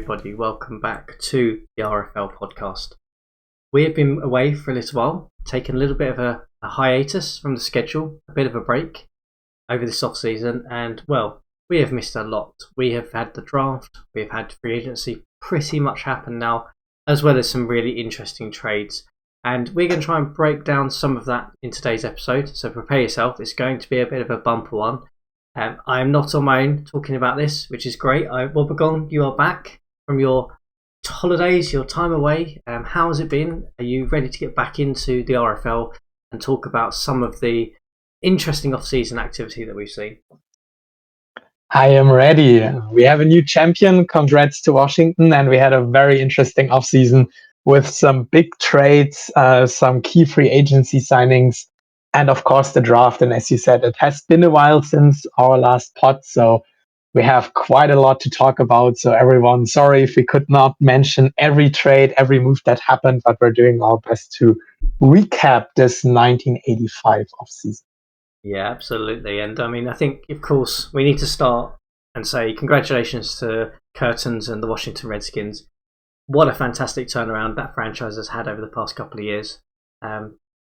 everybody. Welcome back to the RFL podcast. We have been away for a little while, taken a little bit of a hiatus from the schedule, a bit of a break over this off-season, and, well, we have missed a lot. We have had the draft, we have had free agency pretty much happen now, as well as some really interesting trades. And we're going to try and break down some of that in today's episode, so prepare yourself. It's going to be a bit of a bumper one. I am not on my own talking about this, which is great. Wobbegong, you are back from your holidays, your time away. How has it been? Are you ready to get back into the RFL and talk about some of the interesting off-season activity that we've seen? I am ready. We have a new champion. Congrats to Washington. And we had a very interesting off-season with some big trades, some key free agency signings, and of course the draft. And as you said, it has been a while since our last pod, so we have quite a lot to talk about. So everyone, sorry if we could not mention every trade, every move that happened, but we're doing our best to recap this 1985 offseason. Yeah, absolutely. And I mean, I think, of course, we need to start and say congratulations to Curtains and the Washington Redskins. What a fantastic turnaround that franchise has had over the past couple of years.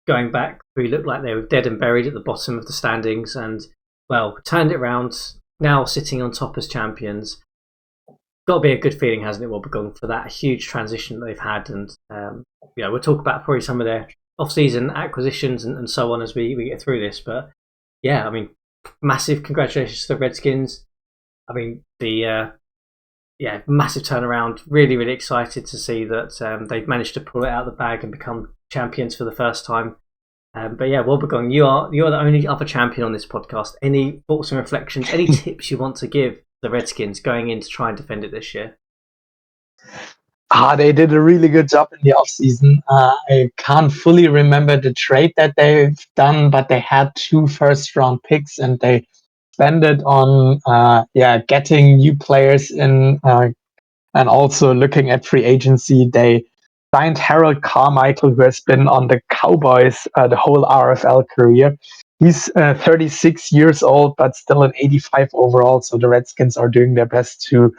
Going back, we looked like they were dead and buried at the bottom of the standings and, well, turned it around, now sitting on top as champions. Got to be a good feeling, hasn't it, Wobbegong, for that huge transition that they've had. And, we'll talk about probably some of their off-season acquisitions and so on as we get through this. But, yeah, I mean, massive congratulations to the Redskins. I mean, massive turnaround. Really, really excited to see that they've managed to pull it out of the bag and become champions for the first time. But yeah, Wobbegong, you are the only other champion on this podcast. Any thoughts and reflections, any tips you want to give the Redskins going in to try and defend it this year? They did a really good job in the offseason. I can't fully remember the trade that they've done, but they had 2 first-round picks and they spent it on getting new players in and also looking at free agency. They signed Harold Carmichael, who has been on the Cowboys the whole RFL career. He's 36 years old, but still an 85 overall. So the Redskins are doing their best to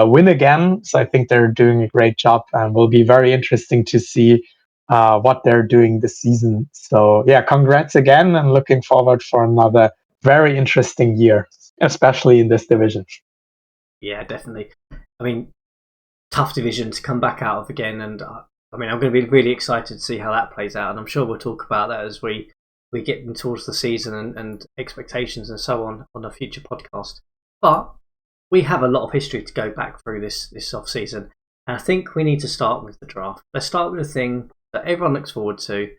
win again. So I think they're doing a great job, and will be very interesting to see what they're doing this season. So yeah, congrats again, and looking forward for another very interesting year, especially in this division. Yeah, definitely. I mean, tough division to come back out of again, and I'm going to be really excited to see how that plays out, and I'm sure we'll talk about that as we get towards the season and expectations and so on a future podcast. But we have a lot of history to go back through this off season, and I think we need to start with the draft. Let's start with the thing that everyone looks forward to.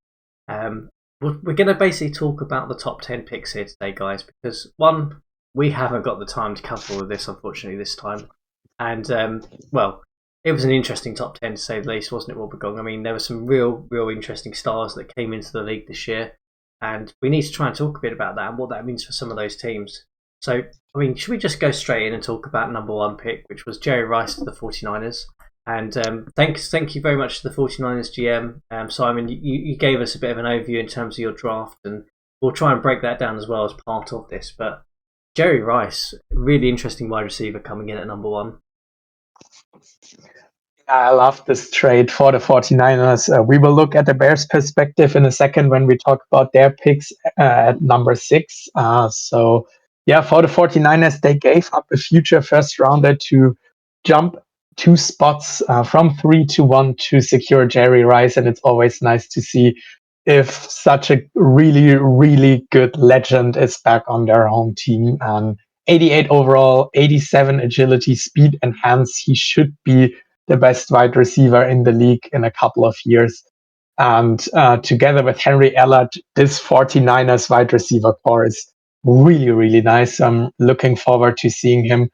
We're going to basically talk about the top 10 picks here today, guys, because one, we haven't got the time to cover all of this, unfortunately, this time. And, it was an interesting top 10 to say the least, wasn't it, Wobbegong? I mean, there were some real interesting stars that came into the league this year, and we need to try and talk a bit about that and what that means for some of those teams. So, I mean, should we just go straight in and talk about number 1 pick, which was Jerry Rice to the 49ers? And thank you very much to the 49ers GM. Simon, you gave us a bit of an overview in terms of your draft, and we'll try and break that down as well as part of this. But Jerry Rice, really interesting wide receiver coming in at number 1. I love this trade for the 49ers. We will look at the Bears' perspective in a second when we talk about their picks at number 6. For the 49ers, they gave up a future first rounder to jump 2 spots from 3 to 1 to secure Jerry Rice. And it's always nice to see if such a really, really good legend is back on their home team. 88 overall, 87 agility, speed, and hands. He should be the best wide receiver in the league in a couple of years. And together with Henry Ellard, this 49ers wide receiver core is really, really nice. I'm looking forward to seeing him.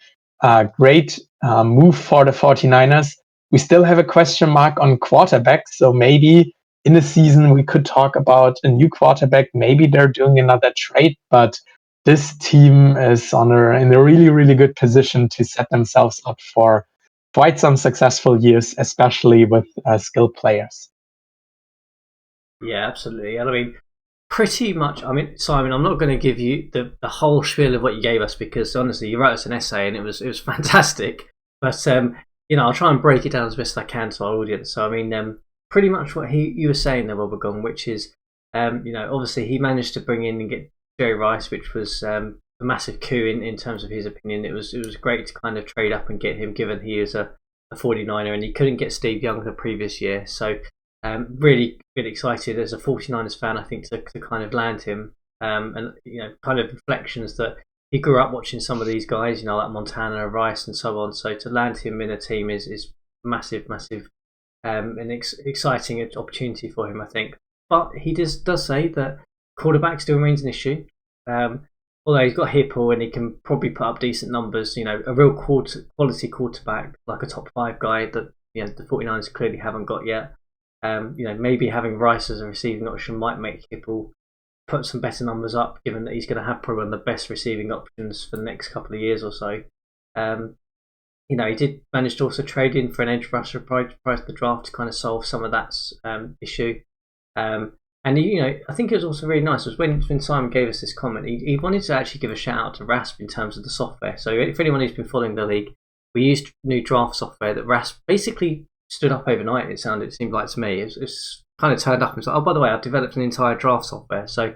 Great move for the 49ers. We still have a question mark on quarterback, so maybe in the season we could talk about a new quarterback. Maybe they're doing another trade, but this team is in a really, really good position to set themselves up for quite some successful years, especially with skilled players. Yeah, absolutely. I mean, pretty much. I mean, Simon, I'm not going to give you the whole spiel of what you gave us, because honestly, you wrote us an essay and it was fantastic. But I'll try and break it down as best I can to our audience. So, I mean, pretty much what you were saying there, Wobbegong, which is, obviously he managed to bring in and get Jerry Rice, which was a massive coup in terms of his opinion. It was great to kind of trade up and get him, given he is a 49er and he couldn't get Steve Young the previous year. So, really, really excited as a 49ers fan, I think, to kind of land him. And, kind of reflections that he grew up watching some of these guys, like Montana, Rice, and so on. So to land him in a team is massive, an exciting opportunity for him, I think. But he does say that quarterback still remains an issue. Although he's got Hipple and he can probably put up decent numbers, a real quality quarterback, like a top 5 guy that the 49ers clearly haven't got yet. Maybe having Rice as a receiving option might make Hipple put some better numbers up, given that he's going to have probably one of the best receiving options for the next couple of years or so. He did manage to also trade in for an edge rusher prior to the draft to kind of solve some of that issue. And I think it was also really nice was when Simon gave us this comment, he wanted to actually give a shout out to Rasp in terms of the software. So if anyone who's been following the league, we used new draft software that Rasp basically stood up overnight. It seemed like to me. It's kind of turned up and was like, oh, by the way, I've developed an entire draft software. So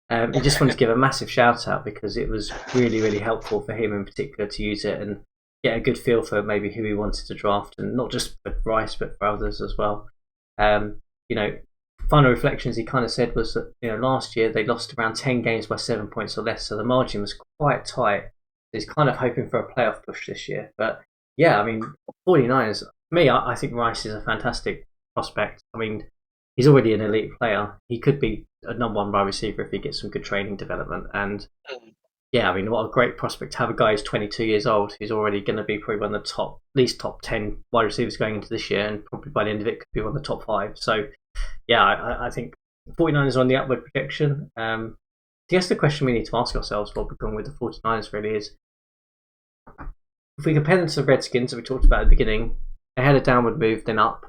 he just wanted to give a massive shout out because it was really, really helpful for him in particular to use it and get a good feel for maybe who he wanted to draft, and not just for Rice but for others as well. Final reflections he kind of said was that last year they lost around 10 games by 7 points or less, so the margin was quite tight. He's kind of hoping for a playoff push this year. But yeah, I mean, 49ers, I think Rice is a fantastic prospect. I mean, he's already an elite player. He could be a number 1 wide receiver if he gets some good training development. And yeah, I mean, what a great prospect to have a guy who's 22 years old who's already going to be probably one of the at least top 10 wide receivers going into this year, and probably by the end of it could be one of the top 5. So yeah, I think 49ers are on the upward projection. I guess the question we need to ask ourselves while we're going with the 49ers really is, if we compare them to the Redskins that we talked about at the beginning, they had a downward move, then up.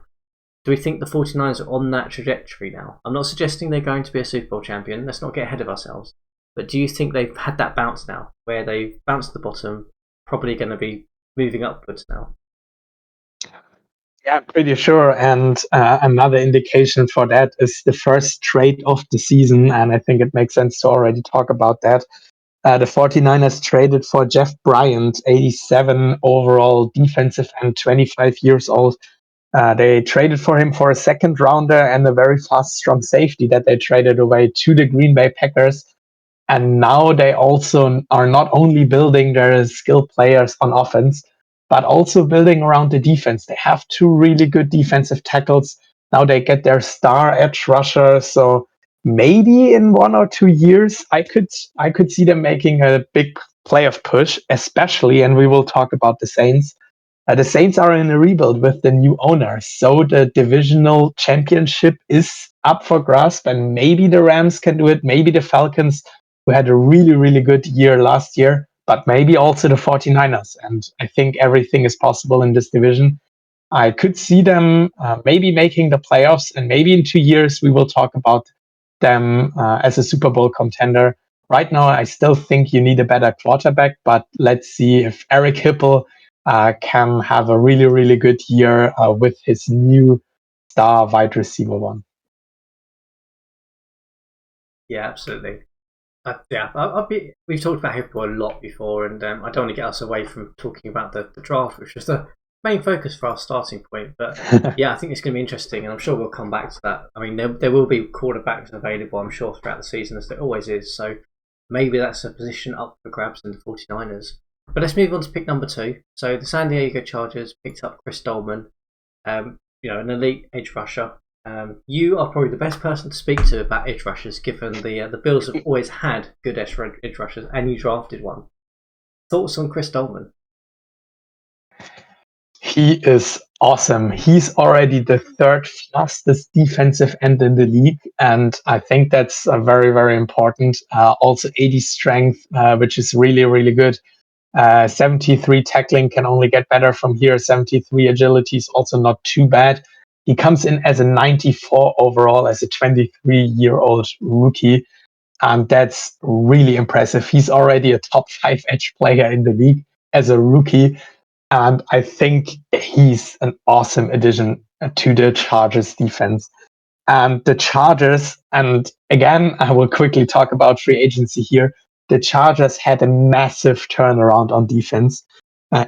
Do we think the 49ers are on that trajectory now? I'm not suggesting they're going to be a Super Bowl champion. Let's not get ahead of ourselves. But do you think they've had that bounce now, where they've bounced the bottom, probably going to be moving upwards now? Yeah, I'm pretty sure. And another indication for that is the first trade of the season. And I think it makes sense to already talk about that. The 49ers traded for Jeff Bryant, 87 overall defensive and 25 years old. They traded for him for a second rounder and a very fast, strong safety that they traded away to the Green Bay Packers. And now they also are not only building their skilled players on offense, but also building around the defense. They have 2 really good defensive tackles. Now they get their star edge rusher. So maybe in 1 or 2 years, I could see them making a big playoff push, especially, and we will talk about the Saints. The Saints are in a rebuild with the new owner, so the divisional championship is up for grasp, and maybe the Rams can do it, maybe the Falcons, who had a really, really good year last year, but maybe also the 49ers. And I think everything is possible in this division. I could see them maybe making the playoffs, and maybe in 2 years we will talk about them as a Super Bowl contender. Right now, I still think you need a better quarterback, but let's see if Eric Hipple can have a really, really good year with his new star wide receiver one. Yeah, absolutely. We've talked about Hippo a lot before, and I don't want to get us away from talking about the draft, which is the main focus for our starting point. But yeah, I think it's going to be interesting, and I'm sure we'll come back to that. I mean, there will be quarterbacks available, I'm sure, throughout the season, as there always is. So maybe that's a position up for grabs in the 49ers. But let's move on to pick number 2. So the San Diego Chargers picked up Chris Dolman, an elite edge rusher. You are probably the best person to speak to about edge rushers, given the Bills have always had good edge rushers, and you drafted one. Thoughts on Chris Dolman? He is awesome. He's already the 3rd fastest defensive end in the league, and I think that's very, very important. Also 80 strength, which is really, really good. 73 tackling, can only get better from here. 73 agility is also not too bad. He comes in as a 94 overall, as a 23-year-old rookie, and that's really impressive. He's already a top 5 edge player in the league as a rookie. And I think he's an awesome addition to the Chargers defense. And the Chargers, and again, I will quickly talk about free agency here. The Chargers had a massive turnaround on defense.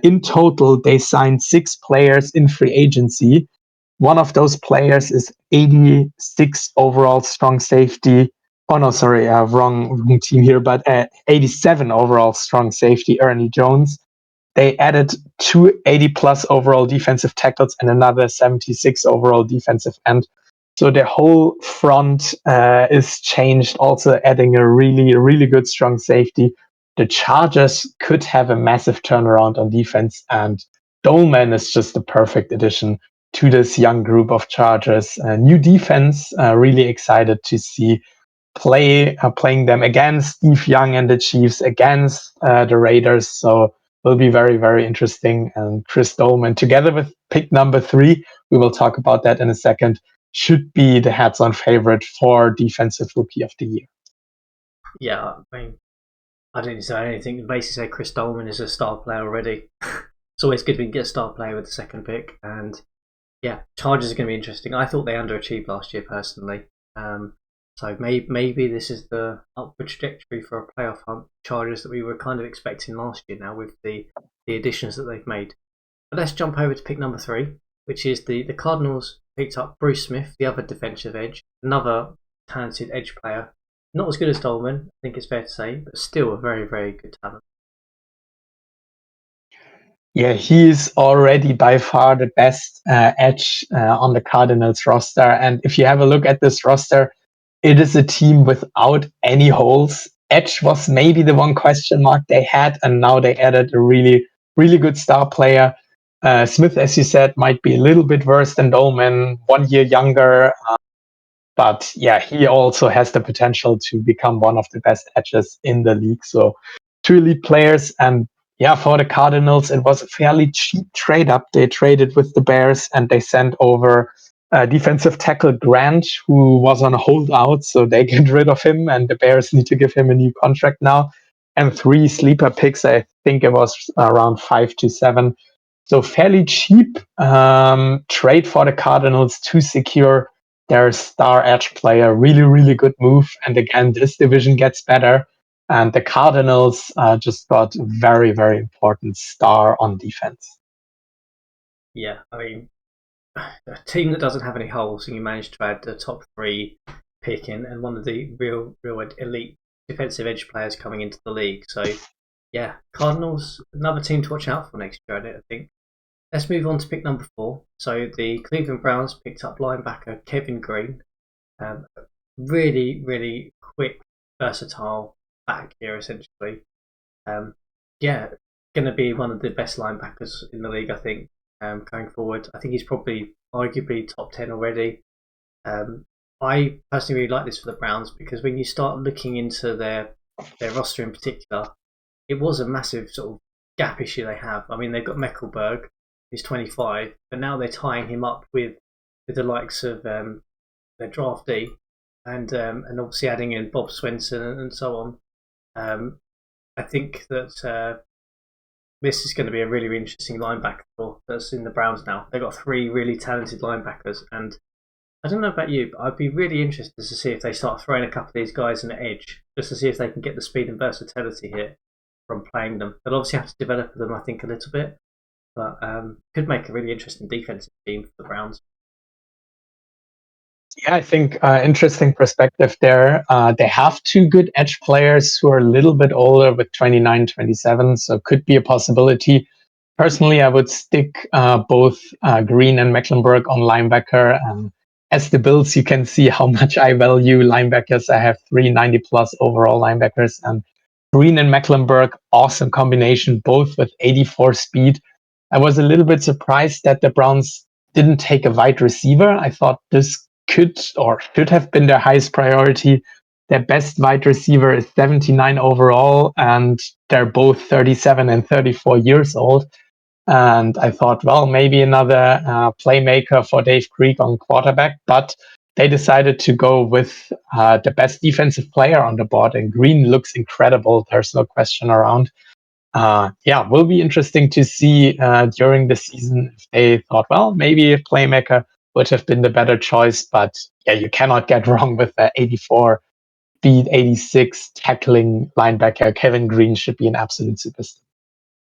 In total, they signed 6 players in free agency. One of those players is 86 overall strong safety. Oh no, sorry, wrong team here, but 87 overall strong safety, Ernie Jones. They added 280 plus overall defensive tackles and another 76 overall defensive end. So the whole front is changed, also adding a really, really good strong safety. The Chargers could have a massive turnaround on defense, and Dolman is just the perfect addition to this young group of Chargers. New defense, really excited to see playing them against Steve Young and the Chiefs, against the Raiders. So will be very, very interesting. And Chris Dolman, together with pick number 3, we will talk about that in a second, should be the hats-on favorite for Defensive Rookie of the Year. Yeah, I mean, I didn't say anything. Basically, say Chris Dolman is a star player already. It's always good when you get a star player with the second pick. And yeah, Chargers are going to be interesting. I thought they underachieved last year personally. So maybe this is the upward trajectory for a playoff hunt Chargers that we were kind of expecting last year now with the additions that they've made. But let's jump over to pick number 3, which is the Cardinals picked up Bruce Smith, the other defensive edge, another talented edge player. Not as good as Dolman, I think it's fair to say, but still a very, very good talent. Yeah, he's already by far the best edge on the Cardinals roster. And if you have a look at this roster, it is a team without any holes. Edge was maybe the one question mark they had, and now they added a really, really good star player. Smith, as you said, might be a little bit worse than Dolman, 1 year younger. But yeah, he also has the potential to become one of the best edges in the league. So 2 elite players. And yeah, for the Cardinals, it was a fairly cheap trade up. They traded with the Bears and they sent over defensive tackle Grant, who was on a holdout. So they get rid of him and the Bears need to give him a new contract now. And 3 sleeper picks. I think it was around 5 to 7. So fairly cheap trade for the Cardinals to secure their star edge player. Really, really good move. And again, this division gets better. And the Cardinals just got very, very important star on defense. Yeah, I mean, a team that doesn't have any holes, and you managed to add the top 3 pick in and one of the real elite defensive edge players coming into the league. So yeah, Cardinals, another team to watch out for next year, I think. Let's move on to pick number 4. So the Cleveland Browns picked up linebacker Kevin Green. Really, really quick, versatile back here, essentially. Yeah, going to be one of the best linebackers in the league, I think, going forward. I think he's probably arguably top 10 already. I personally really like this for the Browns because when you start looking into their roster in particular, it was a massive sort of gap issue they have. I mean, they've got Meckelberg, who's 25, but now they're tying him up with the likes of their draftee and obviously adding in Bob Swenson and so on. I think that this is going to be a really, really interesting linebacker that's in the Browns now. They've got 3 really talented linebackers, and I don't know about you, but I'd be really interested to see if they start throwing a couple of these guys in the edge, just to see if they can get the speed and versatility here from playing them. They'll obviously have to develop them, I think, a little bit, but could make a really interesting defensive team for the Browns. Yeah, I think interesting perspective there. They have 2 good edge players who are a little bit older with 29, 27, so could be a possibility. Personally, I would stick both Green and Mecklenburg on linebacker. As the Bills, you can see how much I value linebackers. I have 3 90-plus overall linebackers, and Green and Mecklenburg, awesome combination, both with 84 speed. I was a little bit surprised that the Browns didn't take a wide receiver. I thought this could or should have been their highest priority. Their best wide receiver is 79 overall, and they're both 37 and 34 years old. And I thought, well, maybe another playmaker for Dave Krieg on quarterback, but they decided to go with the best defensive player on the board, and Green looks incredible. There's no question around. will be interesting to see during the season if they thought, well, maybe a playmaker would have been the better choice. But yeah, you cannot get wrong with the 84 speed, 86 tackling linebacker. Kevin Green should be an absolute superstar.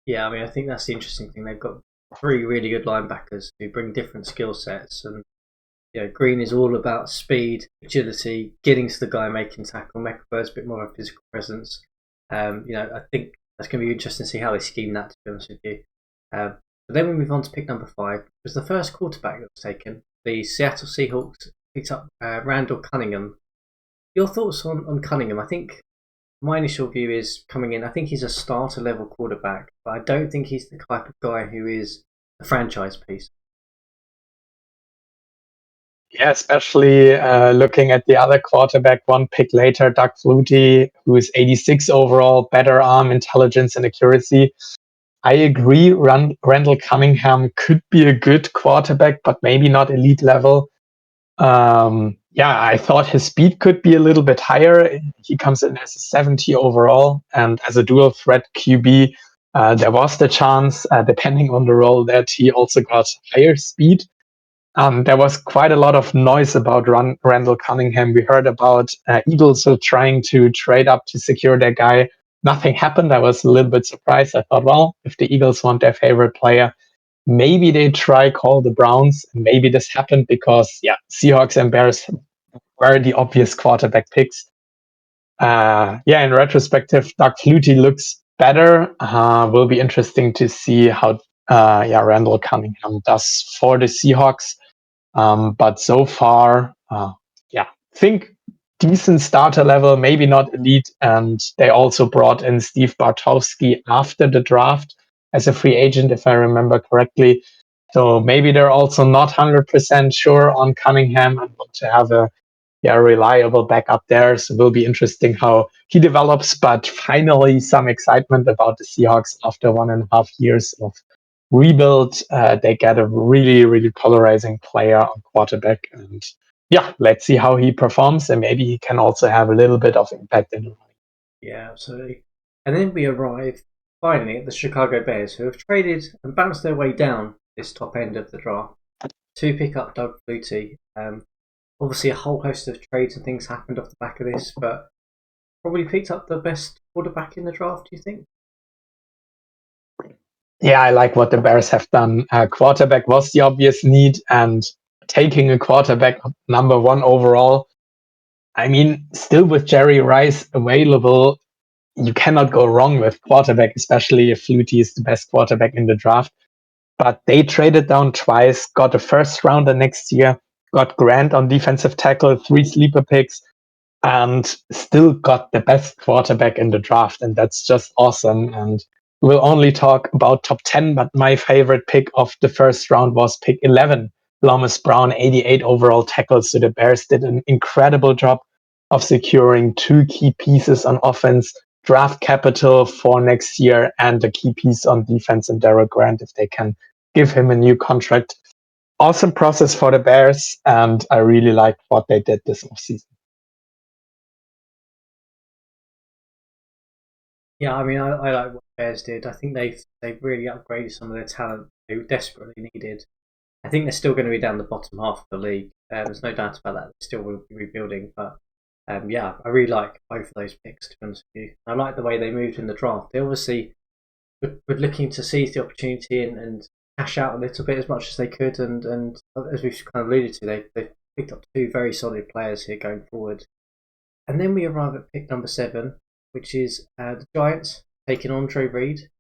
Yeah, I mean, I think that's the interesting thing. They've got 3 really good linebackers who bring different skill sets, and Green is all about speed, agility, getting to the guy making tackle. McAvoy's a bit more of a physical presence. I think that's going to be interesting to see how they scheme that, to be honest with you. But then we move on to pick number 5. It was the first quarterback that was taken. The Seattle Seahawks picked up Randall Cunningham. Your thoughts on Cunningham? I think my initial view is coming in, I think he's a starter level quarterback, but I don't think he's the type of guy who is a franchise piece. Yeah, especially looking at the other quarterback 1 pick later, Doug Flutie, who is 86 overall, better arm intelligence and accuracy. I agree, Randall Cunningham could be a good quarterback, but maybe not elite level. I thought his speed could be a little bit higher. He comes in as a 70 overall, and as a dual threat QB, there was the chance, depending on the role, that he also got higher speed. There was quite a lot of noise about Randall Cunningham. We heard about Eagles trying to trade up to secure their guy. Nothing happened. I was a little bit surprised. I thought, well, if the Eagles want their favorite player, maybe they try call the Browns. Maybe this happened because, Seahawks and Bears were the obvious quarterback picks. In retrospective, Doug Flutie looks better. Will be interesting to see how Randall Cunningham does for the Seahawks. But so far, think decent starter level, maybe not elite. And they also brought in Steve Bartowski after the draft as a free agent, if I remember correctly. So maybe they're also not 100% sure on Cunningham and want to have a reliable backup there. So it will be interesting how he develops. But finally, some excitement about the Seahawks after 1.5 years of rebuild. They get a really, really polarizing player on quarterback. And let's see how he performs. And maybe he can also have a little bit of impact in the running. Yeah, absolutely. And then we arrive finally at the Chicago Bears, who have traded and bounced their way down this top end of the draft to pick up Doug Flutie. Obviously, a whole host of trades and things happened off the back of this, but probably picked up the best quarterback in the draft, do you think? Yeah, I like what the Bears have done. Quarterback was the obvious need, and taking a quarterback number 1 overall, I mean, still with Jerry Rice available, you cannot go wrong with quarterback, especially if Flutie is the best quarterback in the draft. But they traded down twice, got a first rounder next year, got Grant on defensive tackle, 3 sleeper picks, and still got the best quarterback in the draft. And that's just awesome. And we'll only talk about top 10, but my favorite pick of the first round was pick 11, Lomas Brown, 88 overall tackles. So the Bears did an incredible job of securing 2 key pieces on offense, draft capital for next year, and a key piece on defense in Derek Grant if they can give him a new contract. Awesome process for the Bears, and I really liked what they did this offseason. Yeah, I mean, I like what the Bears did. I think they've really upgraded some of their talent they desperately needed. I think they're still going to be down the bottom half of the league. There's no doubt about that. They still will be rebuilding, but I really like both of those picks, to be honest with you. I like the way they moved in the draft. They obviously were looking to seize the opportunity and cash out a little bit as much as they could. And as we've kind of alluded to, they've picked up 2 very solid players here going forward. And then we arrive at pick number 7, which is the Giants taking Andre Reed.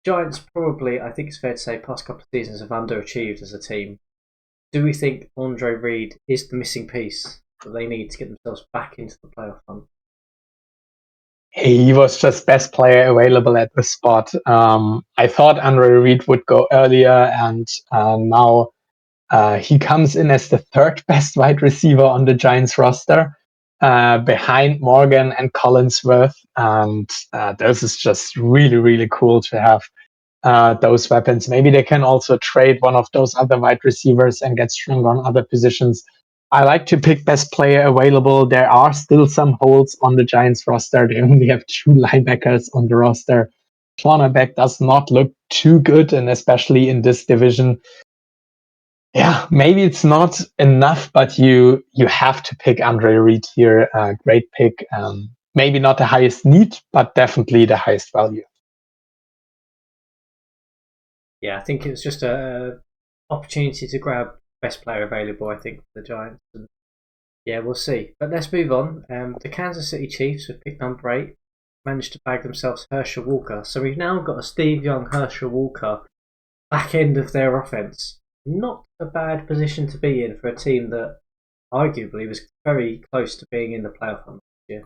Giants probably, I think it's fair to say, past couple of seasons have underachieved as a team. Do we think Andre Reed is the missing piece that they need to get themselves back into the playoff hunt? He was just best player available at the spot. I thought Andre Reed would go earlier, and now he comes in as the 3rd best wide receiver on the Giants roster, behind Morgan and Collinsworth. And this is just really, really cool to have those weapons. Maybe they can also trade one of those other wide receivers and get stronger on other positions. I like to pick best player available. There are still some holes on the Giants roster. They only have 2 linebackers on the roster. cornerback does not look too good, and especially in this division. Yeah, maybe it's not enough, but you have to pick Andre Reed here. Great pick. Maybe not the highest need, but definitely the highest value. Yeah, I think it was just a opportunity to grab best player available, I think, for the Giants. And yeah, we'll see. But let's move on. The Kansas City Chiefs have picked number 8, managed to bag themselves Herschel Walker. So we've now got a Steve Young, Herschel Walker back end of their offense. Not a bad position to be in for a team that arguably was very close to being in the playoff hunt this year.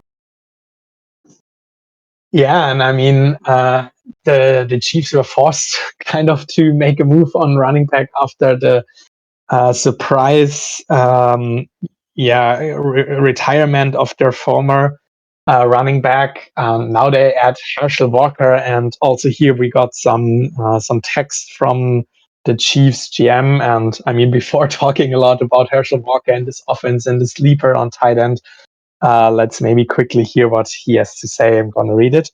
Yeah, and I mean, the Chiefs were forced kind of to make a move on running back after the surprise, retirement of their former running back. Now they add Herschel Walker, and also here we got some text from the Chiefs GM. And I mean, before talking a lot about Herschel Walker and this offense and the sleeper on tight end, let's maybe quickly hear what he has to say. I'm going to read it.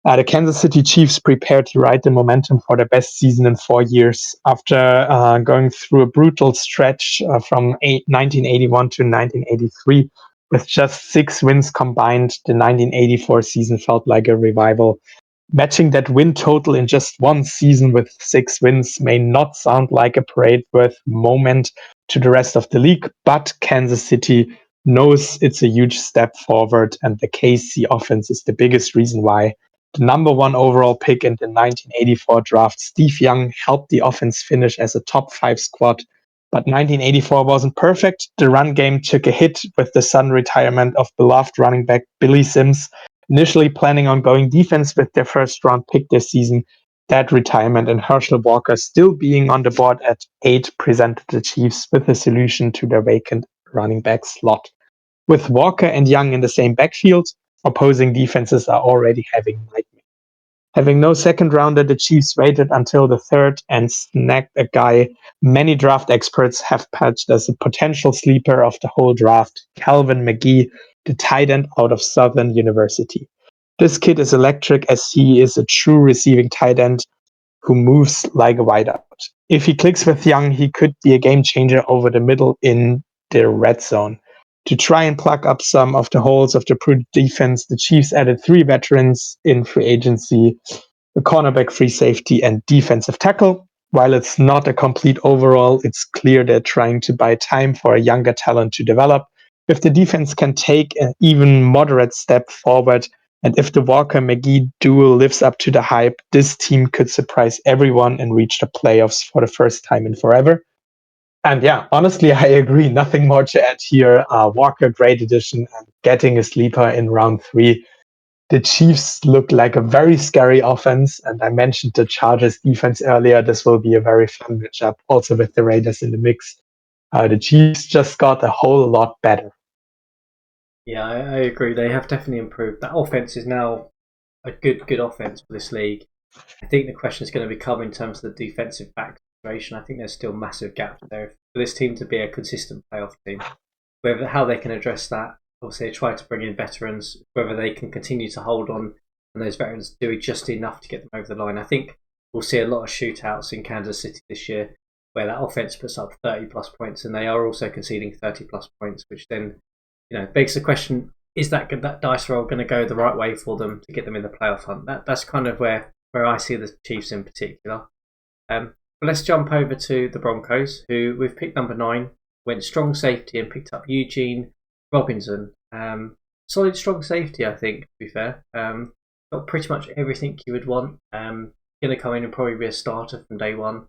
The Kansas City Chiefs prepared to ride the momentum for their best season in 4 years. After going through a brutal stretch from 1981 to 1983, with just 6 wins combined, the 1984 season felt like a revival. Matching that win total in just one season with 6 wins may not sound like a parade-worth moment to the rest of the league, but Kansas City knows it's a huge step forward, and the KC offense is the biggest reason why. The number 1 overall pick in the 1984 draft, Steve Young, helped the offense finish as a top 5 squad. But 1984 wasn't perfect. The run game took a hit with the sudden retirement of beloved running back Billy Sims. Initially planning on going defense with their first round pick this season, that retirement and Herschel Walker still being on the board at 8 presented the Chiefs with a solution to their vacant running back slot. With Walker and Young in the same backfield, opposing defenses are already having nightmares. Having no second rounder, the Chiefs waited until the 3rd and snagged a guy many draft experts have patched as a potential sleeper of the whole draft, Calvin McGee, the tight end out of Southern University. This kid is electric as he is a true receiving tight end who moves like a wideout. If he clicks with Young, he could be a game changer over the middle in the red zone. To try and plug up some of the holes of the prudent defense, the Chiefs added 3 veterans in free agency, a cornerback, free safety, and defensive tackle. While it's not a complete overall, it's clear they're trying to buy time for a younger talent to develop. If the defense can take an even moderate step forward, and if the Walker-McGee duo lives up to the hype, this team could surprise everyone and reach the playoffs for the first time in forever. And yeah, honestly, I agree. Nothing more to add here. Walker, great addition, and getting a sleeper in round 3. The Chiefs look like a very scary offense, and I mentioned the Chargers defense earlier. This will be a very fun matchup, also with the Raiders in the mix. The Chiefs just got a whole lot better. Yeah, I agree. They have definitely improved. That offense is now a good offense for this league. I think the question is going to become in terms of the defensive back situation. I think there's still massive gaps there for this team to be a consistent playoff team. Whether how they can address that, obviously they try to bring in veterans. Whether they can continue to hold on and those veterans do just enough to get them over the line. I think we'll see a lot of shootouts in Kansas City this year, where that offense puts up 30 plus points, and they are also conceding 30 plus points, which then begs the question: is that dice roll going to go the right way for them to get them in the playoff hunt? That's kind of where I see the Chiefs in particular. But let's jump over to the Broncos, who we've picked number 9, went strong safety and picked up Eugene Robinson. Solid strong safety, I think, to be fair. Got pretty much everything you would want. Going to come in and probably be a starter from day one.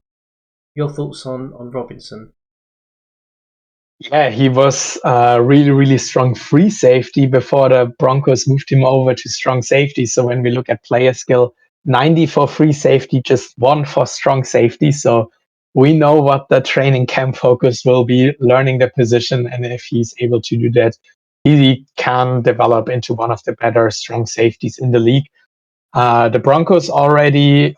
Your thoughts on Robinson? Yeah, he was really, really strong free safety before the Broncos moved him over to strong safety. So when we look at player skill, 90 for free safety, just 1 for strong safety. So we know what the training camp focus will be, learning the position. And if he's able to do that, he can develop into one of the better strong safeties in the league. The Broncos already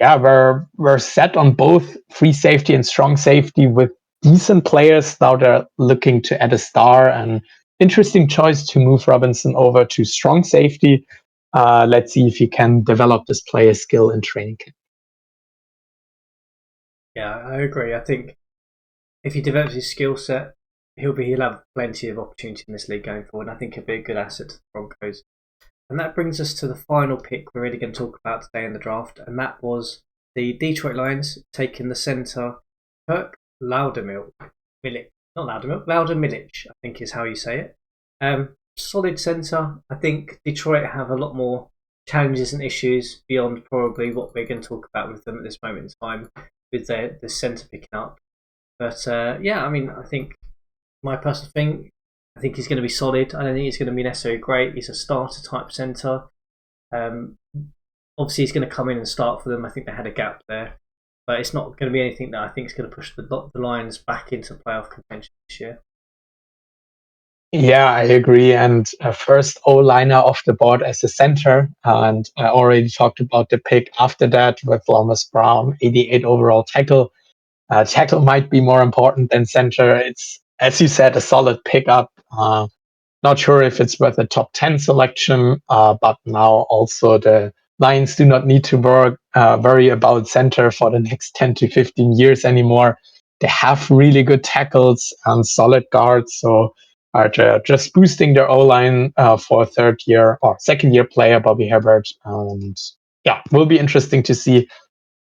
were set on both free safety and strong safety with decent players. Now they're looking to add a star, and interesting choice to move Robinson over to strong safety. Let's see if he can develop this player skill in training camp. Yeah, I agree. I think if he develops his skill set, he'll have plenty of opportunity in this league going forward. And I think he'll be a good asset to the Broncos. And that brings us to the final pick we're really going to talk about today in the draft, and that was the Detroit Lions taking the centre Kirk Loudermilk. Loudermilk, I think is how you say it. Solid centre. I think Detroit have a lot more challenges and issues beyond probably what we're going to talk about with them at this moment in time with the centre picking up. But yeah, I mean, I think my personal thing, I think he's going to be solid. I don't think he's going to be necessarily great. He's a starter type centre. Obviously, he's going to come in and start for them. I think they had a gap there. But it's not going to be anything that I think is going to push the Lions back into playoff contention this year. Yeah, I agree. And first O-liner off the board as a center. And I already talked about the pick after that with Thomas Brown, 88 overall tackle. Tackle might be more important than center. It's, as you said, a solid pickup. Not sure if it's worth a top 10 selection, but now also the Lions do not need to worry about center for the next 10 to 15 years anymore. They have really good tackles and solid guards, so are just boosting their O-line for a third year or second year player, Bobby Herbert. And yeah, will be interesting to see.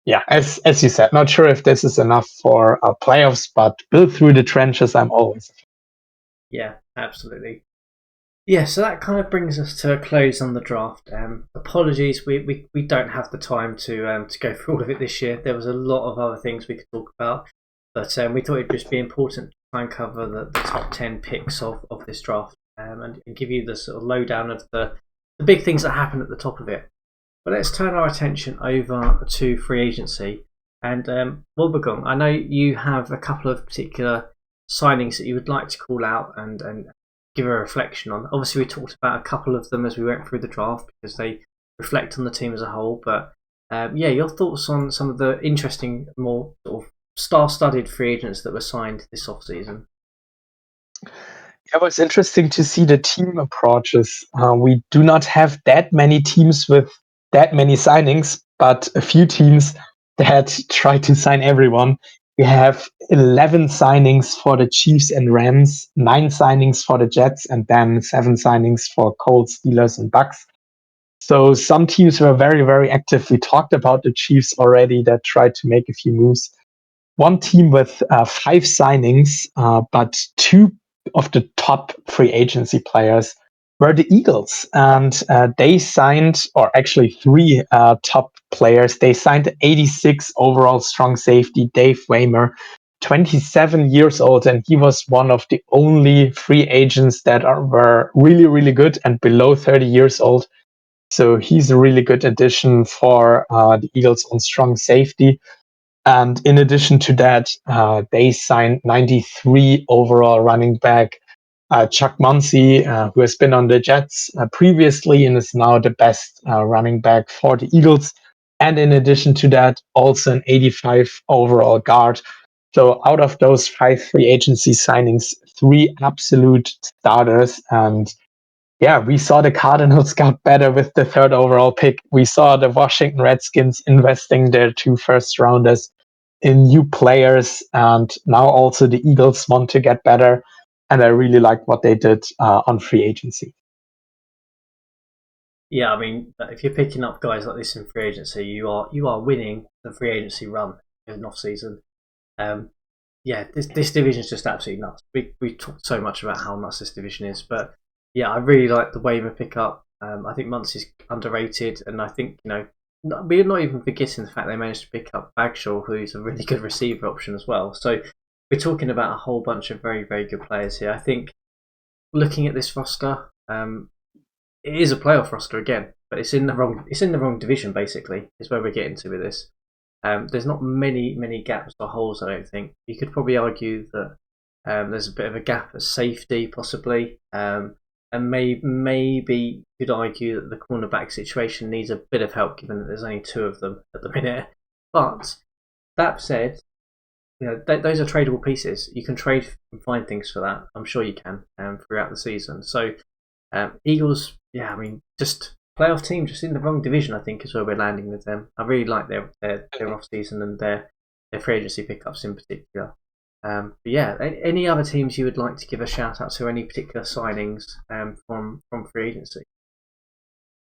Yeah, as you said, not sure if this is enough for playoffs, but build through the trenches. I'm always. Yeah, absolutely. Yeah, so that kind of brings us to a close on the draft. Apologies, we don't have the time to go through all of it this year. There was a lot of other things we could talk about, but we thought it'd just be important to try and cover the top 10 picks of this draft and give you the sort of lowdown of the big things that happen at the top of it. But let's turn our attention over to free agency. And Wobbegong, I know you have a couple of particular signings that you would like to call out and give a reflection on. Obviously, we talked about a couple of them as we went through the draft because they reflect on the team as a whole. But yeah, your thoughts on some of the interesting, more sort of star-studded free agents that were signed this offseason? It was interesting to see the team approaches. We do not have that many teams with that many signings, but a few teams that try to sign everyone. We have 11 signings for the Chiefs and Rams, 9 signings for the Jets, and then 7 signings for Colts, Steelers, and Bucks. So some teams were very, very active. We talked about the Chiefs already that tried to make a few moves. One team with 5 signings, but 2 of the top free agency players were the Eagles. And they signed, or actually 3 top players. They signed 86 overall strong safety, Dave Waymer, 27 years old. And he was one of the only free agents that were really, really good and below 30 years old. So he's a really good addition for the Eagles on strong safety. And in addition to that, they signed 93 overall running back Chuck Muncie, who has been on the Jets previously and is now the best running back for the Eagles. And in addition to that, also an 85 overall guard. So out of those 5 free agency signings, 3 absolute starters. And yeah, we saw the Cardinals got better with the 3rd overall pick. We saw the Washington Redskins investing their 2 first rounders in new players. And now also the Eagles want to get better. And I really like what they did on free agency. Yeah, I mean, if you're picking up guys like this in free agency, you are winning the free agency run in off season. Yeah, this division is just absolutely nuts. We talked so much about how nuts this division is, but yeah, I really like the waiver pickup. I think Muncie's underrated, and I think we're not even forgetting the fact they managed to pick up Bagshaw, who's a really good receiver option as well. So we're talking about a whole bunch of very, very good players here. I think looking at this roster, it is a playoff roster again, but it's in the wrong division. Basically, is where we're getting to with this. There's not many gaps or holes. I don't think you could probably argue that there's a bit of a gap at safety, possibly, and maybe you could argue that the cornerback situation needs a bit of help, given that there's only 2 of them at the minute. But that said, those are tradable pieces. You can trade and find things for that. I'm sure you can throughout the season. So Eagles, yeah, I mean, just playoff team, just in the wrong division. I think is where we're landing with them. I really like their off season and their free agency pickups in particular. But yeah, any other teams you would like to give a shout out to? Any particular signings from free agency?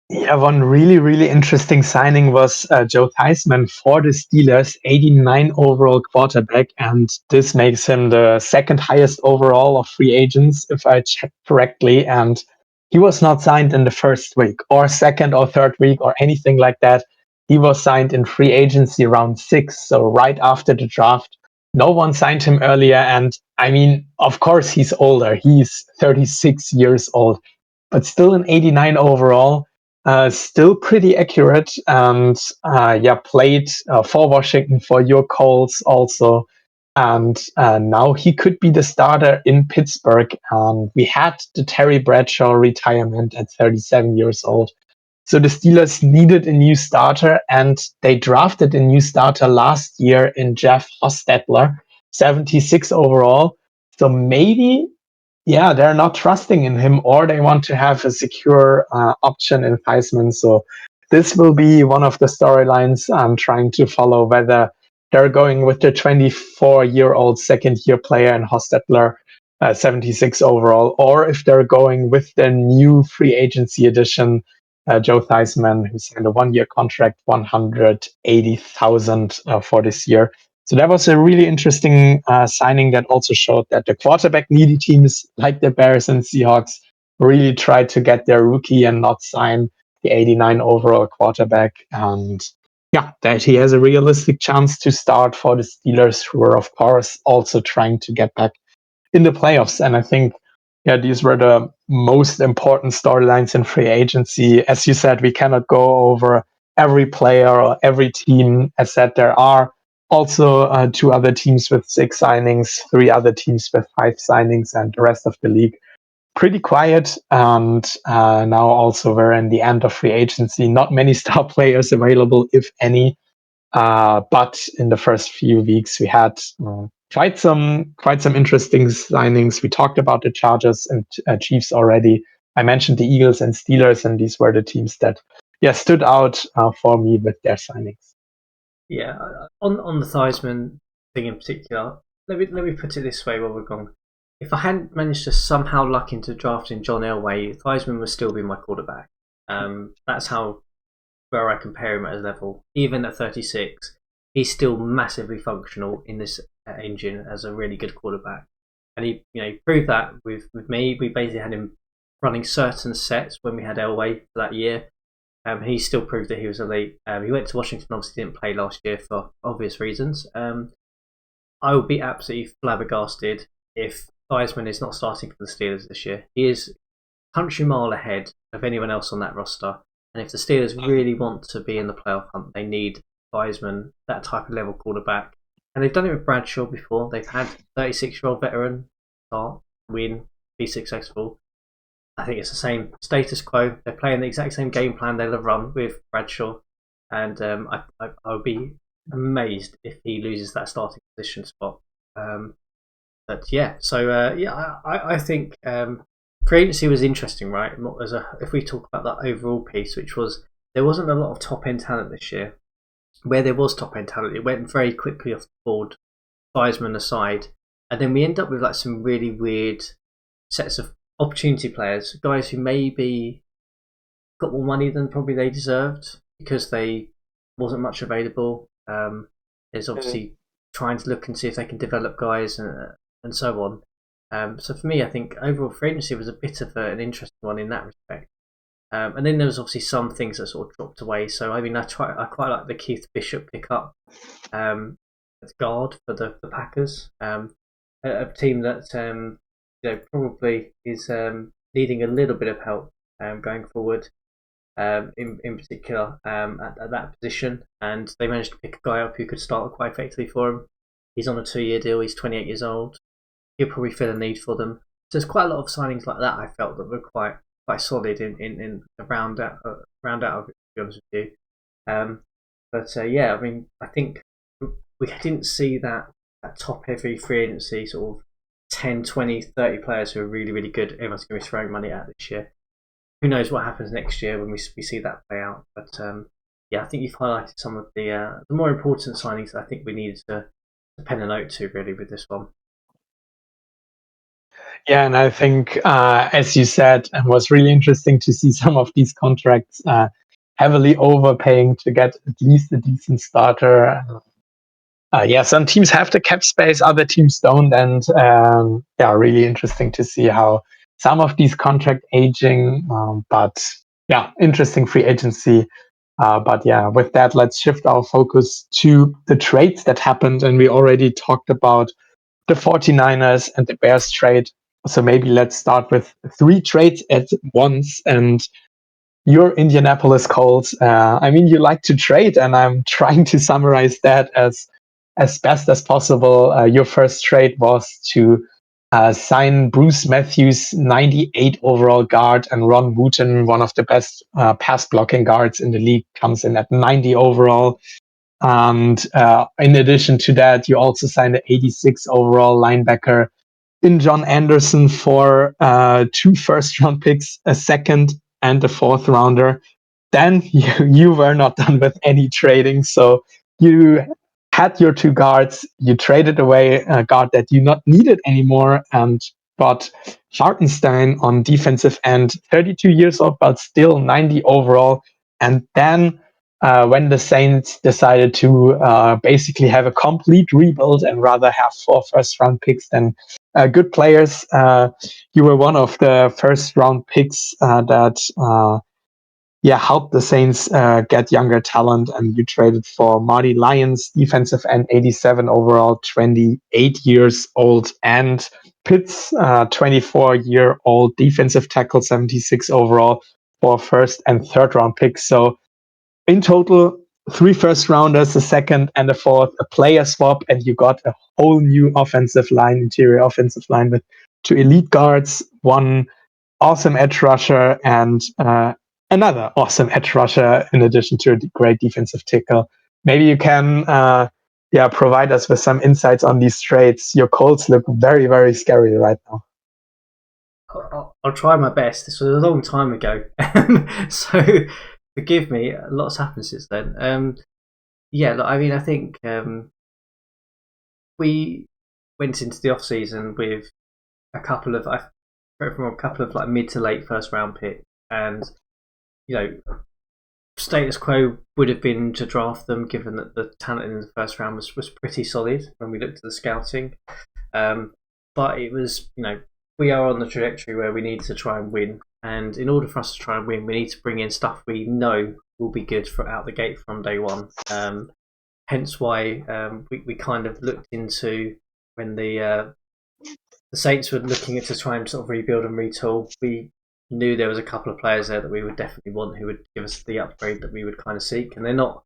Yeah, one really, really interesting signing was Joe Theismann for the Steelers, 89 overall quarterback, and this makes him the second highest overall of free agents, if I checked correctly. And he was not signed in the first week, or second or third week, or anything like that. He was signed in free agency round 6, so right after the draft. No one signed him earlier, and I mean, of course, he's older. He's 36 years old, but still an 89 overall. Still pretty accurate, and played for Washington for your Colts also. And now he could be the starter in Pittsburgh. We had the Terry Bradshaw retirement at 37 years old. So the Steelers needed a new starter, and they drafted a new starter last year in Jeff Hostetler, 76 overall. So maybe they're not trusting in him, or they want to have a secure option in Theismann. So this will be one of the storylines I'm trying to follow, whether they're going with the 24-year-old second-year player in Hostetler, 76 overall, or if they're going with the new free agency addition, Joe Theismann, who signed a one-year contract, 180,000 for this year. So that was a really interesting signing that also showed that the quarterback needy teams like the Bears and Seahawks really tried to get their rookie and not sign the 89 overall quarterback. And that he has a realistic chance to start for the Steelers, who are, of course, also trying to get back in the playoffs. And I think, these were the most important storylines in free agency. As you said, we cannot go over every player or every team. As said, there are also 2 other teams with 6 signings, 3 other teams with 5 signings, and the rest of the league pretty quiet. And now also we're in the end of free agency. Not many star players available, if any. But in the first few weeks, we had quite some interesting signings. We talked about the Chargers and Chiefs already. I mentioned the Eagles and Steelers, and these were the teams that stood out for me with their signings. Yeah, on the Theismann thing in particular, let me put it this way: Wobbegong. If I hadn't managed to somehow luck into drafting John Elway, Theismann would still be my quarterback. That's how where I compare him at his level. Even at 36, he's still massively functional in this engine as a really good quarterback. And he proved that with me. We basically had him running certain sets when we had Elway for that year. He still proved that he was elite. He went to Washington, obviously didn't play last year for obvious reasons. I would be absolutely flabbergasted if Theismann is not starting for the Steelers this year. He is country mile ahead of anyone else on that roster. And if the Steelers really want to be in the playoff hunt, they need Theismann, that type of level quarterback. And they've done it with Bradshaw before. They've had 36-year-old veteran start, win, be successful. I think it's the same status quo. They're playing the exact same game plan they'll have run with Bradshaw. And I would be amazed if he loses that starting position spot. I think free agency was interesting, right? If we talk about that overall piece, which was there wasn't a lot of top end talent this year. Where there was top end talent, it went very quickly off the board, Theismann aside, and then we end up with like some really weird sets of opportunity players, guys who maybe got more money than probably they deserved because they wasn't much available. There's obviously trying to look and see if they can develop guys and so on. So for me, I think overall free agency was a bit of an interesting one in that respect. And then there was obviously some things that sort of dropped away. So I mean, I quite like the Keith Bishop pickup as guard for the Packers, a team that probably is needing a little bit of help going forward. In particular at that position, and they managed to pick a guy up who could start quite effectively for him. He's on a 2-year deal. He's 28 years old. He'll probably fill a need for them. So there's quite a lot of signings like that I felt that were quite solid in a round out of it, to be honest with you. I mean, I think we didn't see that top heavy free agency sort of 10, 20, 30 players who are really, really good. Everyone's going to be throwing money at this year. who knows what happens next year when we see that play out. But yeah, I think you've highlighted some of the more important signings that I think we needed to pen a note to really with this one. Yeah, and I think, as you said, it was really interesting to see some of these contracts heavily overpaying to get at least a decent starter. Yeah, some teams have the cap space, other teams don't, and yeah, really interesting to see how some of these contract aging. But yeah, interesting free agency. But yeah, with that, let's shift our focus to the trades that happened, and we already talked about the 49ers and the Bears trade. So maybe let's start with 3 trades at once. And your Indianapolis Colts, I mean, you like to trade, and I'm trying to summarize that as best as possible. Your first trade was to sign Bruce Matthews, 98 overall guard, and Ron Wooten, one of the best pass blocking guards in the league, comes in at 90 overall. And in addition to that, you also signed an 86 overall linebacker in John Anderson for 2 first-round picks, a second and a fourth rounder. Then you were not done with any trading, so you had your 2 guards. You traded away a guard that you not needed anymore, and got Hartenstein on defensive end, 32 years old, but still 90 overall. And then when the Saints decided to basically have a complete rebuild and rather have 4 first-round picks than good players, you were one of the first-round picks that helped the Saints get younger talent, and you traded for Marty Lyons, defensive end, 87 overall, 28 years old, and Pitts, 24-year-old defensive tackle, 76 overall, for first and third round picks. So in total, 3 first rounders, a second and a fourth, a player swap, and you got a whole new interior offensive line with 2 elite guards, 1 awesome edge rusher, and another awesome edge rusher in addition to a great defensive tackle. Maybe you can provide us with some insights on these trades. Your Colts look very, very scary right now. I'll try my best. This was a long time ago, so forgive me. Lots happened since then. I mean, I think we went into the off season with a couple of like mid to late first round picks, and status quo would have been to draft them, given that the talent in the first round was pretty solid when we looked at the scouting. But it was, we are on the trajectory where we need to try and win. And in order for us to try and win, we need to bring in stuff we know will be good for out the gate from day one. Hence why we kind of looked into when the Saints were looking to try and sort of rebuild and retool. We knew there was a couple of players there that we would definitely want, who would give us the upgrade that we would kind of seek. And they're not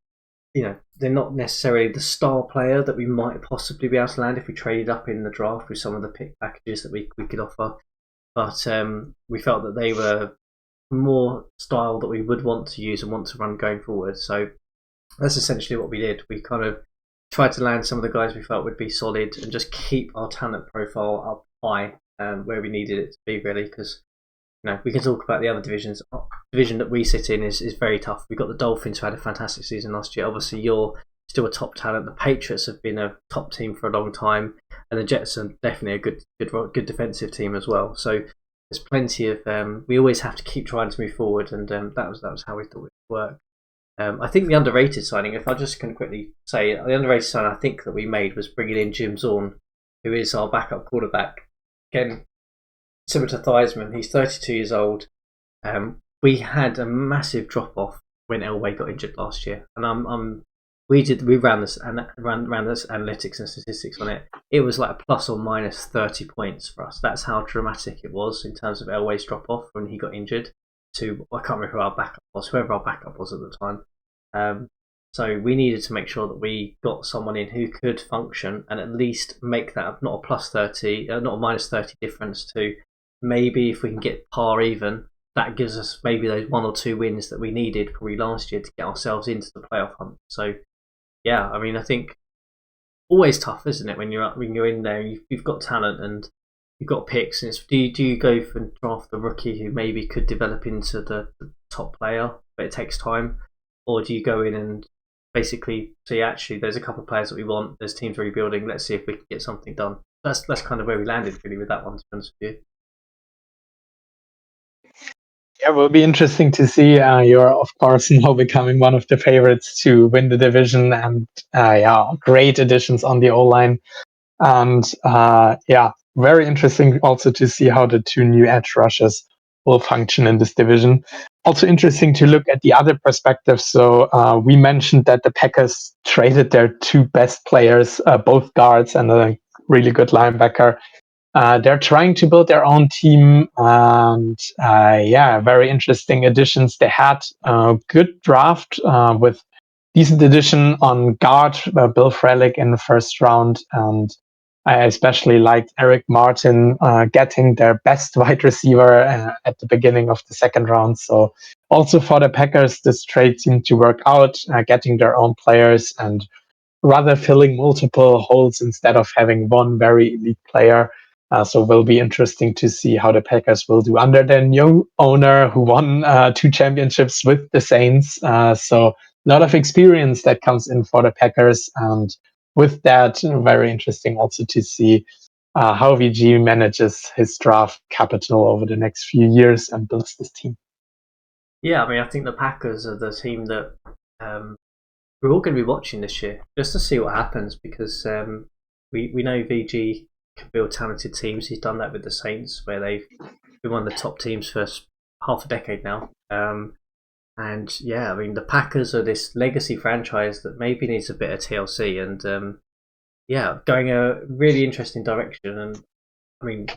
necessarily the star player that we might possibly be able to land if we traded up in the draft with some of the pick packages that we could offer. But we felt that they were more style that we would want to use and want to run going forward. So that's essentially what we did. We kind of tried to land some of the guys we felt would be solid and just keep our talent profile up high where we needed it to be, really, because we can talk about the other divisions. The division that we sit in is very tough. We've got the Dolphins, who had a fantastic season last year. Obviously, you're still a top talent. The Patriots have been a top team for a long time, and the Jets are definitely a good defensive team as well. So there's plenty of. We always have to keep trying to move forward, and that was how we thought it would work. I think the underrated signing, if I just can quickly say, the underrated signing I think that we made was bringing in Jim Zorn, who is our backup quarterback. Again, similar to Theismann, he's 32 years old. We had a massive drop off when Elway got injured last year, and we ran this analytics and statistics on it. It was like a plus or minus 30 points for us. That's how dramatic it was in terms of Elway's drop off when he got injured. To I can't remember who our backup was, whoever our backup was at the time. So we needed to make sure that we got someone in who could function and at least make that not a plus 30, not a minus 30 difference to maybe if we can get par even. That gives us maybe those 1 or 2 wins that we needed probably last year to get ourselves into the playoff hunt. So yeah, I mean, I think always tough, isn't it, when you're in there, you've got talent, and you've got picks, and do you go for draft the rookie who maybe could develop into the top player, but it takes time, or do you go in and basically say, actually, there's a couple of players that we want, there's teams rebuilding, let's see if we can get something done. That's kind of where we landed really with that one, to be honest with you. Yeah, it will be interesting to see. You're, of course, now becoming one of the favorites to win the division, and great additions on the O-line. And very interesting also to see how the two new edge rushers will function in this division. Also interesting to look at the other perspective. So we mentioned that the Packers traded their two best players, both guards and a really good linebacker. They're trying to build their own team, and very interesting additions. They had a good draft with decent addition on guard, Bill Frelick in the first round, and I especially liked Eric Martin getting their best wide receiver at the beginning of the second round. So also for the Packers, this trade seemed to work out, getting their own players and rather filling multiple holes instead of having one very elite player. So it will be interesting to see how the Packers will do under their new owner who won 2 championships with the Saints. So a lot of experience that comes in for the Packers. And with that, very interesting also to see how VG manages his draft capital over the next few years and builds this team. Yeah, I mean, I think the Packers are the team that we're all going to be watching this year just to see what happens, because we know VG can build talented teams. He's done that with the Saints, where they've been one of the top teams for half a decade now. And yeah, I mean, the Packers are this legacy franchise that maybe needs a bit of TLC, and going a really interesting direction. And I mean,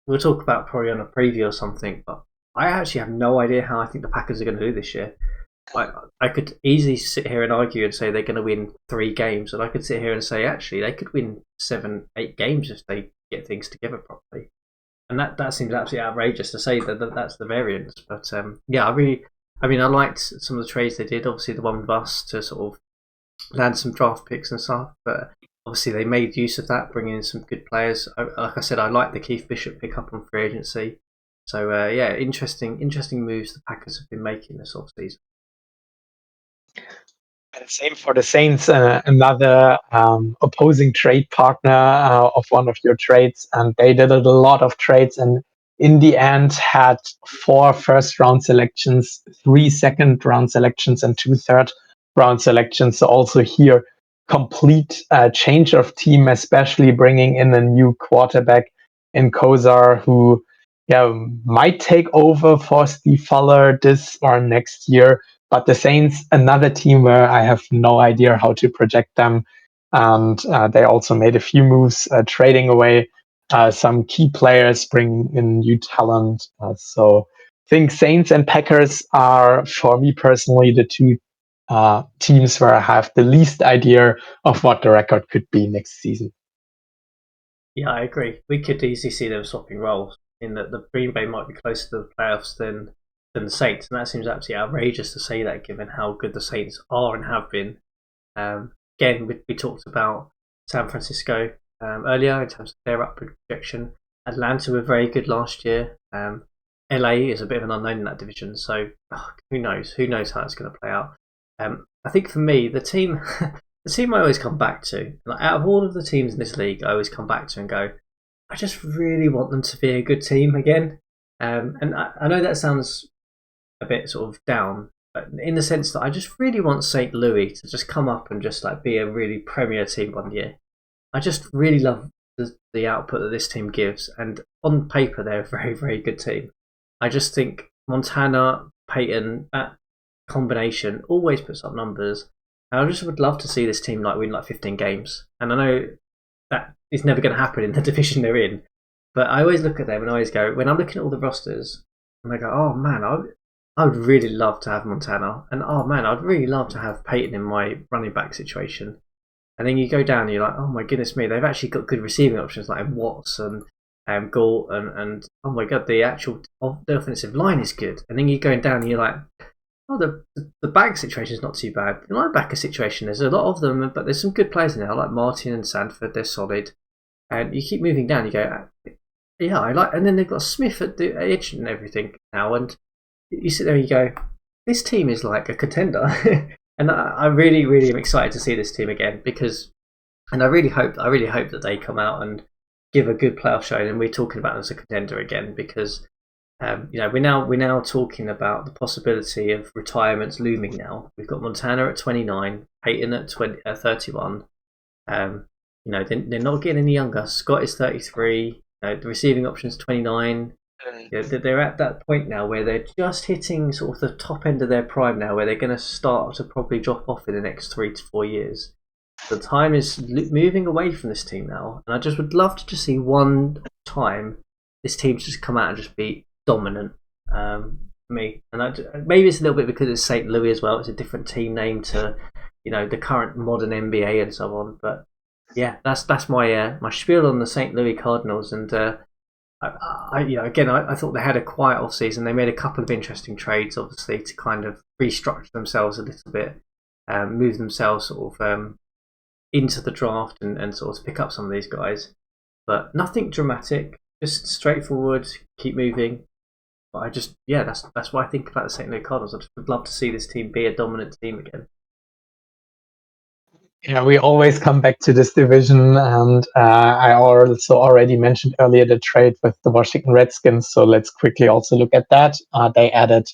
we'll talk about probably on a preview or something, but I actually have no idea how I think the Packers are going to do this year. I could easily sit here and argue and say they're going to win 3 games, and I could sit here and say actually they could win 7, 8 games if they get things together properly. And that seems absolutely outrageous to say that's the variance. But I liked some of the trades they did. Obviously, the one with us to sort of land some draft picks and stuff, but obviously they made use of that, bringing in some good players. Like I said, I like the Keith Bishop pickup on free agency. So interesting moves the Packers have been making this offseason. And same for the Saints, another opposing trade partner of one of your trades, and they did a lot of trades, and in the end had 4 first-round selections, 3 second-round selections, and 2 third-round selections. So also here, complete change of team, especially bringing in a new quarterback in Kozar, who might take over for Steve Fuller this or next year. But the Saints, another team where I have no idea how to project them. And they also made a few moves, trading away some key players, bringing in new talent. So I think Saints and Packers are, for me personally, the 2 teams where I have the least idea of what the record could be next season. Yeah, I agree. We could easily see them swapping roles, in that the Green Bay might be closer to the playoffs than the Saints, and that seems absolutely outrageous to say that, given how good the Saints are and have been. Again, we talked about San Francisco earlier in terms of their upward projection. Atlanta were very good last year. LA is a bit of an unknown in that division, so who knows? Who knows how it's going to play out? I think for me, the team I always come back to, like, out of all of the teams in this league, I always come back to and go, I just really want them to be a good team again. And I know that sounds a bit sort of down, but in the sense that I just really want St. Louis to just come up and just like be a really premier team one year. I just really love the output that this team gives, and on paper they're a very, very good team. I just think Montana, Peyton, that combination always puts up numbers, and I just would love to see this team like win like 15 games. And I know that is never going to happen in the division they're in, but I always look at them and I always go, when I'm looking at all the rosters, and I go, oh man, I would really love to have Montana, and oh man, I'd really love to have Peyton in my running back situation. And then you go down and you're like, oh my goodness me, they've actually got good receiving options like Watts and Galt, and oh my god, the offensive line is good. And then you're going down and you're like, oh, the back situation is not too bad. The linebacker situation, there's a lot of them, but there's some good players in there, like Martin and Sanford, they're solid. And you keep moving down, you go, Yeah, I like, and then they've got Smith at the edge and everything now, and you sit there and you go, this team is like a contender, and I really, really am excited to see this team again because, and I really hope that they come out and give a good playoff showing, and we're talking about them as a contender again because, we're now talking about the possibility of retirements looming. Now we've got Montana at 29, Peyton at 31. They're not getting any younger. Scott is 33. The receiving option is 29. They're at that point now where they're just hitting sort of the top end of their prime now, where they're going to start to probably drop off in the next 3 to 4 years. The time is moving away from this team now, and I just would love to just see one time this team just come out and just be dominant. Maybe it's a little bit because it's St. Louis as well. It's a different team name to the current modern NBA and so on. But yeah, that's my my spiel on the St. Louis Cardinals. And I thought they had a quiet off season. They made a couple of interesting trades, obviously, to kind of restructure themselves a little bit, move themselves sort of into the draft and sort of pick up some of these guys. But nothing dramatic, just straightforward, keep moving. But that's what I think about the St. Louis Cardinals. I just would love to see this team be a dominant team again. Yeah, we always come back to this division, and I also already mentioned earlier the trade with the Washington Redskins. So let's quickly also look at that. They added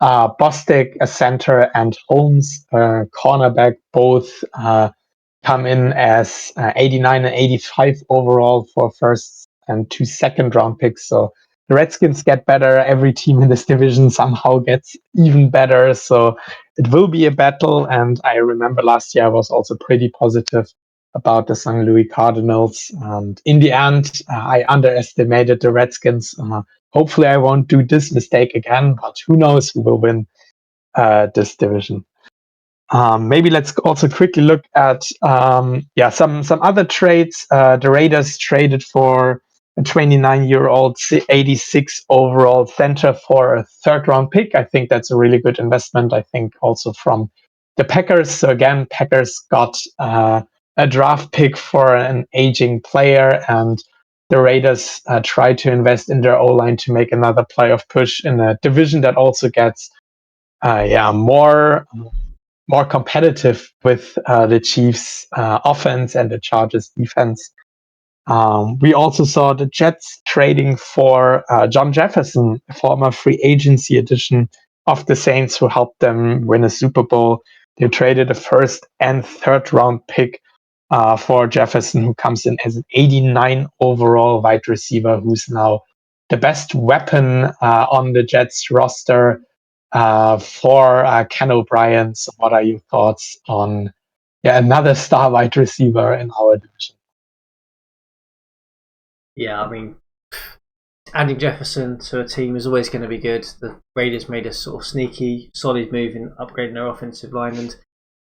Bostic, a center, and Holmes, a cornerback. Both come in as 89 and 85 overall for first and 2 second-round picks. So the Redskins get better. Every team in this division somehow gets even better. So it will be a battle. And I remember last year I was also pretty positive about the St. Louis Cardinals. And in the end, I underestimated the Redskins. Hopefully I won't do this mistake again, but who knows who will win this division. Maybe let's also quickly look at some other trades. The Raiders traded for a 29-year-old 86 overall center for a third-round pick. I think that's a really good investment. I think also from the Packers. So again, Packers got a draft pick for an aging player, and the Raiders try to invest in their O-line to make another playoff push in a division that also gets more competitive with the Chiefs' offense and the Chargers' defense. We also saw the Jets trading for John Jefferson, a former free agency addition of the Saints, who helped them win a Super Bowl. They traded a first and third round pick for Jefferson, who comes in as an 89 overall wide receiver, who's now the best weapon on the Jets roster for Ken O'Brien. So what are your thoughts on another star wide receiver in our division? Yeah, I mean, adding Jefferson to a team is always going to be good. The Raiders made a sort of sneaky, solid move in upgrading their offensive line, and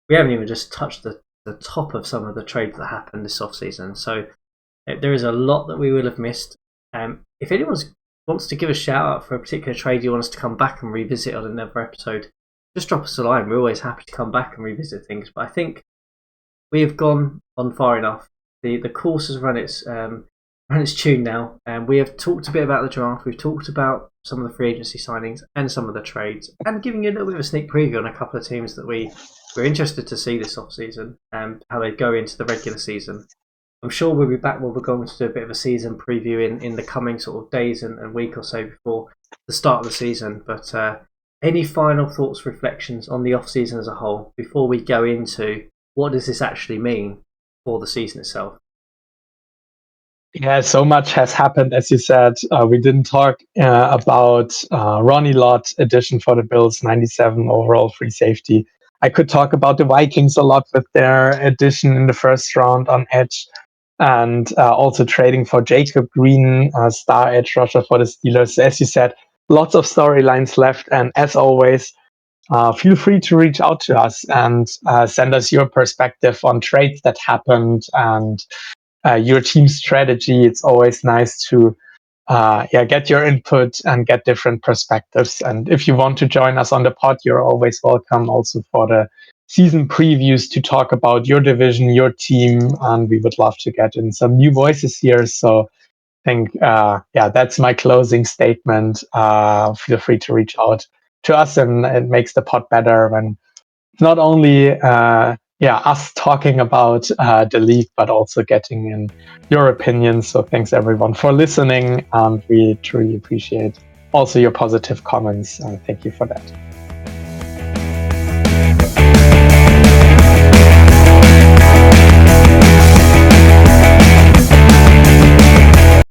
we haven't even just touched the top of some of the trades that happened this offseason. So there is a lot that we will have missed. If anyone wants to give a shout out for a particular trade you want us to come back and revisit on another episode, just drop us a line. We're always happy to come back and revisit things. But I think we have gone on far enough. The course has run its tune now, and we have talked a bit about the draft. We've talked about some of the free agency signings and some of the trades, and giving you a little bit of a sneak preview on a couple of teams that we're interested to see this off season and how they go into the regular season. I'm sure we'll be back. We're going to do a bit of a season preview in the coming sort of days and week or so before the start of the season. But any final thoughts, reflections on the off season as a whole before we go into what does this actually mean for the season itself? Yeah, so much has happened, as you said. We didn't talk about Ronnie Lott addition for the Bills, 97 overall free safety. I could talk about the Vikings a lot with their addition in the first round on edge, and also trading for Jacob Green, star edge rusher for the Steelers. As you said, lots of storylines left, and as always, feel free to reach out to us and send us your perspective on trades that happened and your team's strategy. It's always nice to get your input and get different perspectives. And if you want to join us on the pod, you're always welcome also for the season previews to talk about your division, your team, and we would love to get in some new voices here. So think, that's my closing statement. Feel free to reach out to us, and it makes the pod better when not only us talking about the league, but also getting in your opinions. So thanks everyone for listening, and we truly appreciate also your positive comments. Thank you for that.